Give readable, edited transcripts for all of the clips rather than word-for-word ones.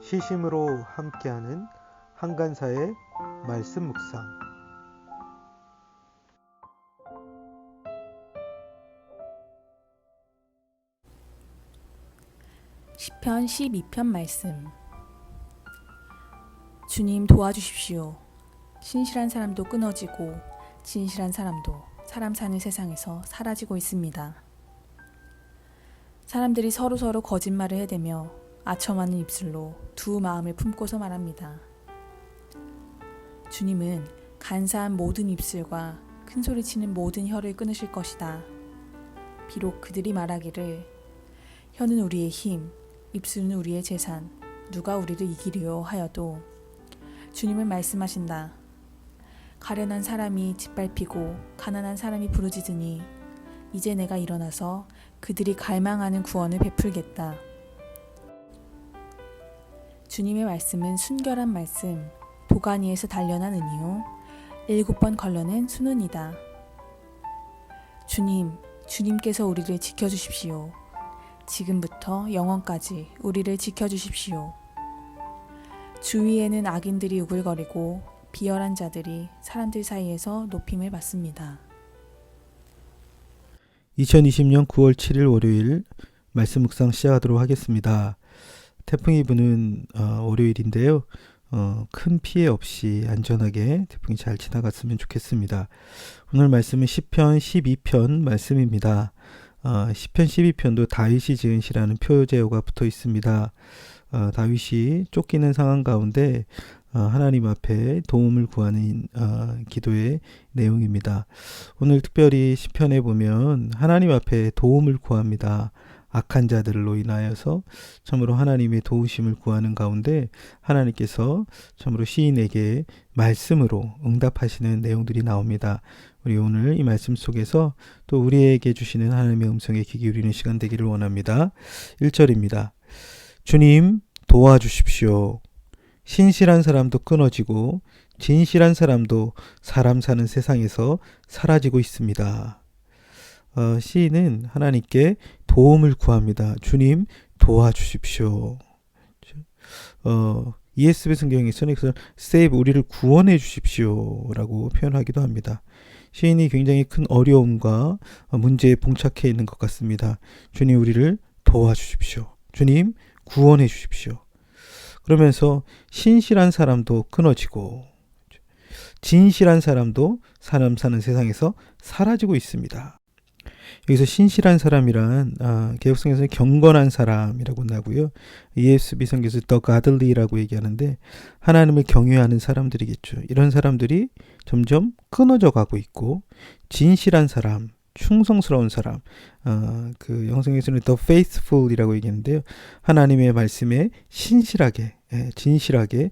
시심으로 함께하는 한간사의 말씀 묵상. 시편 12편 말씀. 주님 도와주십시오. 신실한 사람도 끊어지고 진실한 사람도 사람 사는 세상에서 사라지고 있습니다. 사람들이 서로서로 거짓말을 해대며 아첨하는 입술로 두 마음을 품고서 말합니다. 주님은 간사한 모든 입술과 큰소리치는 모든 혀를 끊으실 것이다. 비록 그들이 말하기를 혀는 우리의 힘, 입술은 우리의 재산, 누가 우리를 이기려 하여도 주님은 말씀하신다. 가련한 사람이 짓밟히고 가난한 사람이 부르짖으니 이제 내가 일어나서 그들이 갈망하는 구원을 베풀겠다. 주님의 말씀은 순결한 말씀, 도가니에서 단련한 은이요 7번 걸러낸 순은이다. 주님께서 우리를 지켜주십시오. 지금부터 영원까지 우리를 지켜주십시오. 주위에는 악인들이 우글거리고 비열한 자들이 사람들 사이에서 높임을 받습니다. 2020년 9월 7일 월요일 말씀 묵상 시작하도록 하겠습니다. 태풍이 부는 월요일인데요. 큰 피해 없이 안전하게 태풍이 잘 지나갔으면 좋겠습니다. 오늘 말씀은 시편 12편 말씀입니다. 시편 12편도 다윗이 지은 시라는 표제어가 붙어 있습니다. 다윗이 쫓기는 상황 가운데 하나님 앞에 도움을 구하는 기도의 내용입니다. 오늘 특별히 시편에 보면 하나님 앞에 도움을 구합니다. 악한 자들로 인하여서 참으로 하나님의 도우심을 구하는 가운데 하나님께서 참으로 시인에게 말씀으로 응답하시는 내용들이 나옵니다. 우리 오늘 이 말씀 속에서 또 우리에게 주시는 하나님의 음성에 귀 기울이는 시간 되기를 원합니다. 1절입니다. 주님 도와주십시오. 신실한 사람도 끊어지고 진실한 사람도 사람 사는 세상에서 사라지고 있습니다. 시인은 하나님께 도움을 구합니다. 주님 도와주십시오. ESV 성경에서는 save 우리를 구원해 주십시오 라고 표현하기도 합니다. 시인이 굉장히 큰 어려움과 문제에 봉착해 있는 것 같습니다. 주님 우리를 도와주십시오. 주님 구원해 주십시오. 그러면서 신실한 사람도 끊어지고 진실한 사람도 사람 사는 세상에서 사라지고 있습니다. 여기서 신실한 사람이란 개역성에서는 경건한 사람이라고 나고요. ESV 성경에서 the godly라고 얘기하는데 하나님을 경외하는 사람들이겠죠. 이런 사람들이 점점 끊어져 가고 있고 진실한 사람, 충성스러운 사람, 그 영성에서는 the faithful이라고 얘기하는데요. 하나님의 말씀에 신실하게, 진실하게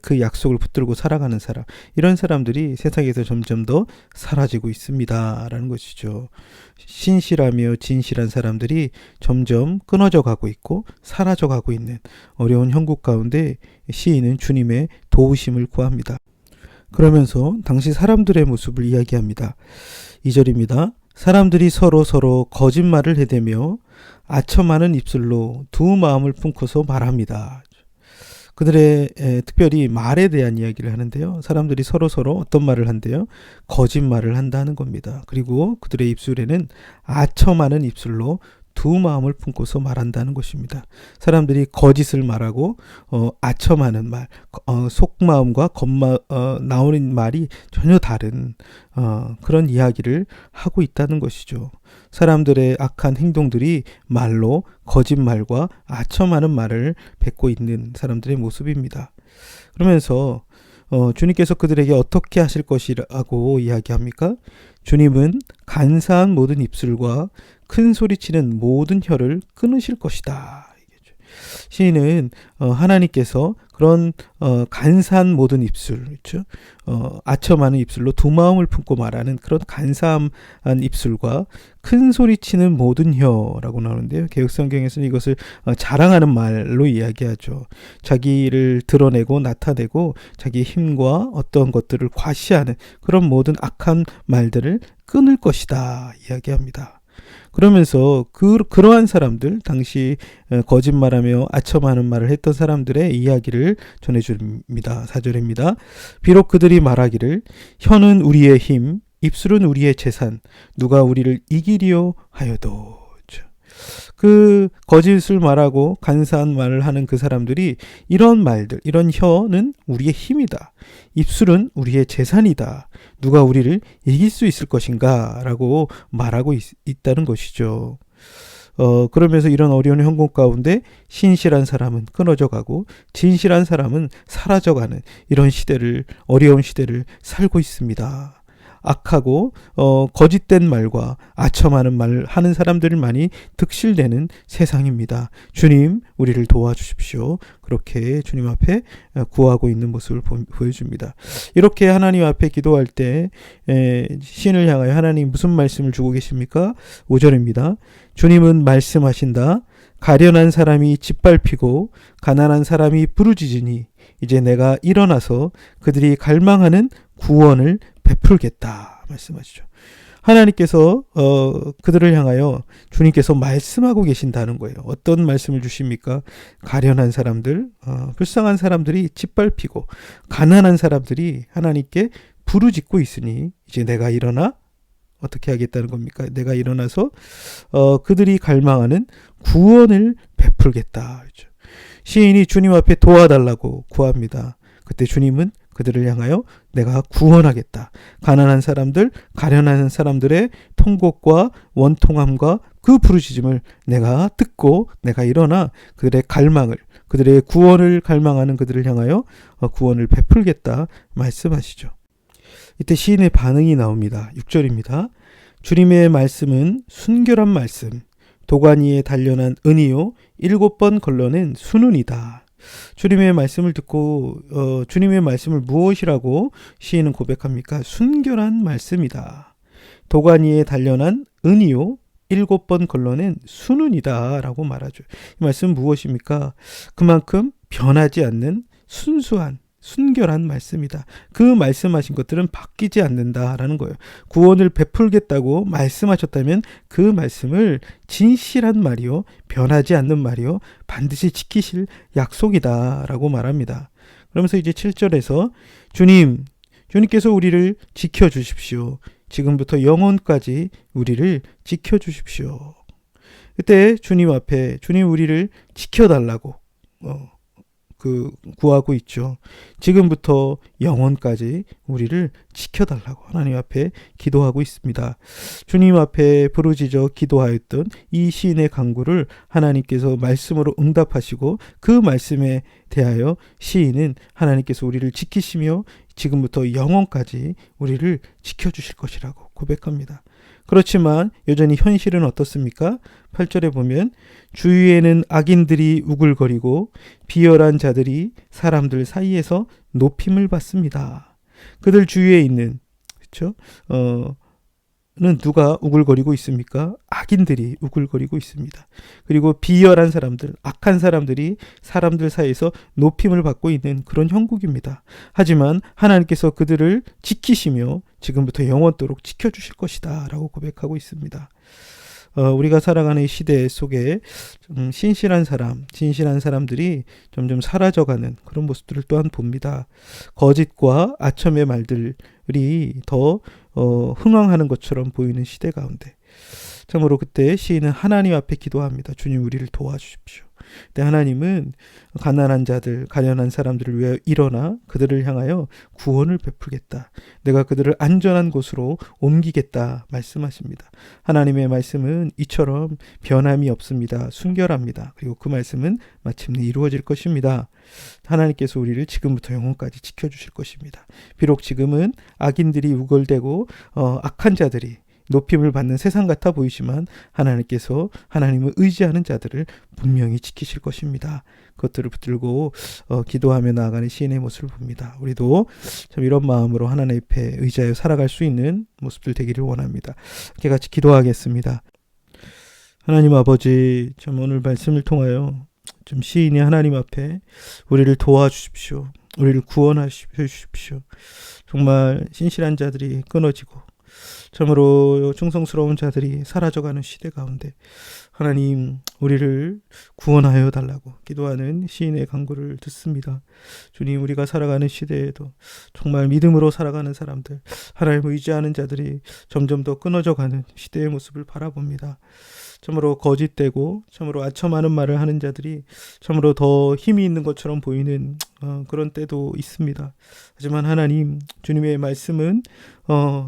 그 약속을 붙들고 살아가는 사람, 이런 사람들이 세상에서 점점 더 사라지고 있습니다 라는 것이죠. 신실하며 진실한 사람들이 점점 끊어져 가고 있고 사라져 가고 있는 어려운 형국 가운데 시인은 주님의 도우심을 구합니다. 그러면서 당시 사람들의 모습을 이야기합니다. 2절입니다. 사람들이 서로 거짓말을 해대며 아첨하는 입술로 두 마음을 품고서 말합니다. 그들의 특별히 말에 대한 이야기를 하는데요. 사람들이 서로 어떤 말을 한대요? 거짓말을 한다는 겁니다. 그리고 그들의 입술에는 아첨하는 입술로 두 마음을 품고서 말한다는 것입니다. 사람들이 거짓을 말하고 아첨하는 말, 속마음과 나오는 말이 전혀 다른 그런 이야기를 하고 있다는 것이죠. 사람들의 악한 행동들이 말로 거짓말과 아첨하는 말을 뱉고 있는 사람들의 모습입니다. 그러면서 주님께서 그들에게 어떻게 하실 것이라고 이야기합니까? 주님은 간사한 모든 입술과 큰 소리치는 모든 혀를 끊으실 것이다. 시인은 하나님께서 그런 간사한 모든 입술, 그렇죠? 아첨하는 입술로 두 마음을 품고 말하는 그런 간사한 입술과 큰 소리치는 모든 혀라고 나오는데요. 개역성경에서는 이것을 자랑하는 말로 이야기하죠. 자기를 드러내고 나타내고 자기의 힘과 어떤 것들을 과시하는 그런 모든 악한 말들을 끊을 것이다 이야기합니다. 그러면서 그러한 사람들, 당시 거짓말하며 아첨하는 말을 했던 사람들의 이야기를 전해줍니다. 4절입니다. 비록 그들이 말하기를 혀는 우리의 힘, 입술은 우리의 재산, 누가 우리를 이기려 하여도. 그 거짓을 말하고 간사한 말을 하는 그 사람들이 이런 말들, 이런 혀는 우리의 힘이다. 입술은 우리의 재산이다. 누가 우리를 이길 수 있을 것인가? 라고 말하고 있다는 것이죠. 그러면서 이런 어려운 형국 가운데 신실한 사람은 끊어져 가고 진실한 사람은 사라져가는 이런 시대를, 어려운 시대를 살고 있습니다. 악하고 거짓된 말과 아첨하는 말을 하는 사람들만이 득실되는 세상입니다. 주님, 우리를 도와주십시오. 그렇게 주님 앞에 구하고 있는 모습을 보여줍니다. 이렇게 하나님 앞에 기도할 때 신을 향하여 하나님 무슨 말씀을 주고 계십니까? 5절입니다. 주님은 말씀하신다. 가련한 사람이 짓밟히고 가난한 사람이 부르짖으니 이제 내가 일어나서 그들이 갈망하는 구원을 베풀겠다 말씀하시죠. 하나님께서 그들을 향하여 주님께서 말씀하고 계신다는 거예요. 어떤 말씀을 주십니까? 가련한 사람들, 불쌍한 사람들이 짓밟히고 가난한 사람들이 하나님께 부르짖고 있으니 이제 내가 일어나 어떻게 하겠다는 겁니까? 내가 일어나서 그들이 갈망하는 구원을 베풀겠다. 그렇죠? 시인이 주님 앞에 도와달라고 구합니다. 그때 주님은 그들을 향하여 내가 구원하겠다. 가난한 사람들, 가련한 사람들의 통곡과 원통함과 그 부르짖음을 내가 듣고 내가 일어나 그들의 갈망을, 그들의 구원을 갈망하는 그들을 향하여 구원을 베풀겠다 말씀하시죠. 이때 시인의 반응이 나옵니다. 6절입니다. 주님의 말씀은 순결한 말씀, 도관 위에 단련한 은이요 7번 걸러낸 순은이다. 주님의 말씀을 듣고 주님의 말씀을 무엇이라고 시인은 고백합니까? 순결한 말씀이다. 도관 위에 단련한 은이요 7번 걸러낸 순은이다 라고 말하죠. 이 말씀은 무엇입니까? 그만큼 변하지 않는 순수한 순결한 말씀이다. 그 말씀하신 것들은 바뀌지 않는다라는 거예요. 구원을 베풀겠다고 말씀하셨다면 그 말씀을 진실한 말이요, 변하지 않는 말이요, 반드시 지키실 약속이다라고 말합니다. 그러면서 이제 7절에서 주님께서 우리를 지켜주십시오. 지금부터 영원까지 우리를 지켜주십시오. 그때 주님 앞에 주님 우리를 지켜달라고 구하고 있죠. 지금부터 영원까지 우리를 지켜달라고 하나님 앞에 기도하고 있습니다. 주님 앞에 부르짖어 기도하였던 이 시인의 간구를 하나님께서 말씀으로 응답하시고 그 말씀에 대하여 시인은 하나님께서 우리를 지키시며 지금부터 영원까지 우리를 지켜주실 것이라고 고백합니다. 그렇지만 여전히 현실은 어떻습니까? 8절에 보면 주위에는 악인들이 우글거리고 비열한 자들이 사람들 사이에서 높임을 받습니다. 그들 주위에 있는 그렇죠? 는 누가 우글거리고 있습니까? 악인들이 우글거리고 있습니다. 그리고 비열한 사람들, 악한 사람들이 사람들 사이에서 높임을 받고 있는 그런 형국입니다. 하지만 하나님께서 그들을 지키시며 지금부터 영원토록 지켜주실 것이다 라고 고백하고 있습니다. 우리가 살아가는 이 시대 속에 신실한 사람, 진실한 사람들이 점점 사라져가는 그런 모습들을 또한 봅니다. 거짓과 아첨의 말들이 더 흥황하는 것처럼 보이는 시대 가운데 참으로 그때 시인은 하나님 앞에 기도합니다. 주님 우리를 도와주십시오. 근데 하나님은 가난한 자들, 가련한 사람들을 위하여 일어나 그들을 향하여 구원을 베풀겠다. 내가 그들을 안전한 곳으로 옮기겠다 말씀하십니다. 하나님의 말씀은 이처럼 변함이 없습니다. 순결합니다. 그리고 그 말씀은 마침내 이루어질 것입니다. 하나님께서 우리를 지금부터 영원까지 지켜주실 것입니다. 비록 지금은 악인들이 우글대고 악한 자들이 높임을 받는 세상 같아 보이지만 하나님께서 하나님을 의지하는 자들을 분명히 지키실 것입니다. 그것들을 붙들고 기도하며 나아가는 시인의 모습을 봅니다. 우리도 참 이런 마음으로 하나님 앞에 의지하여 살아갈 수 있는 모습들 되기를 원합니다. 함께 같이 기도하겠습니다. 하나님 아버지, 참 오늘 말씀을 통하여 좀 시인이 하나님 앞에 우리를 도와주십시오. 우리를 구원하십시오. 정말 신실한 자들이 끊어지고 참으로 충성스러운 자들이 사라져가는 시대 가운데 하나님 우리를 구원하여 달라고 기도하는 시인의 간구를 듣습니다. 주님, 우리가 살아가는 시대에도 정말 믿음으로 살아가는 사람들, 하나님을 의지하는 자들이 점점 더 끊어져 가는 시대의 모습을 바라봅니다. 참으로 거짓되고 참으로 아첨하는 말을 하는 자들이 참으로 더 힘이 있는 것처럼 보이는 그런 때도 있습니다. 하지만 하나님, 주님의 말씀은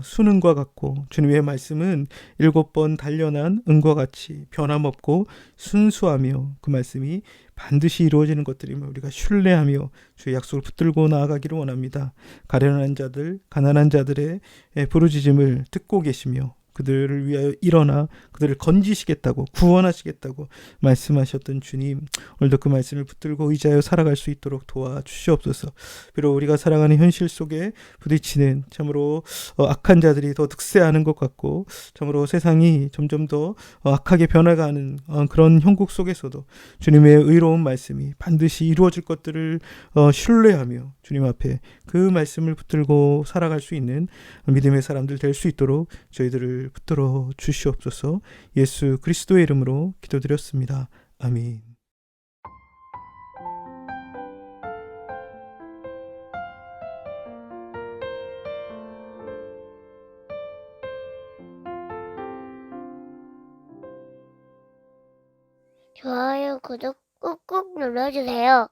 수능과 같고 주님의 말씀은 7번 단련한 은과 같이 변함없고 순수하며 그 말씀이 반드시 이루어지는 것들임을 우리가 신뢰하며 주의 약속을 붙들고 나아가기를 원합니다. 가련한 자들, 가난한 자들의 부르짖음을 듣고 계시며 그들을 위하여 일어나 그들을 건지시겠다고 구원하시겠다고 말씀하셨던 주님, 오늘도 그 말씀을 붙들고 의지하여 살아갈 수 있도록 도와주시옵소서. 비록 우리가 살아가는 현실 속에 부딪히는 참으로 악한 자들이 더 득세하는 것 같고 참으로 세상이 점점 더 악하게 변해가는 그런 형국 속에서도 주님의 의로운 말씀이 반드시 이루어질 것들을 신뢰하며 주님 앞에 그 말씀을 붙들고 살아갈 수 있는 믿음의 사람들 될 수 있도록 저희들을 붙들어 주시옵소서. 예수 그리스도의 이름으로 기도드렸습니다. 아멘. 좋아요, 구독 꾹꾹 눌러주세요.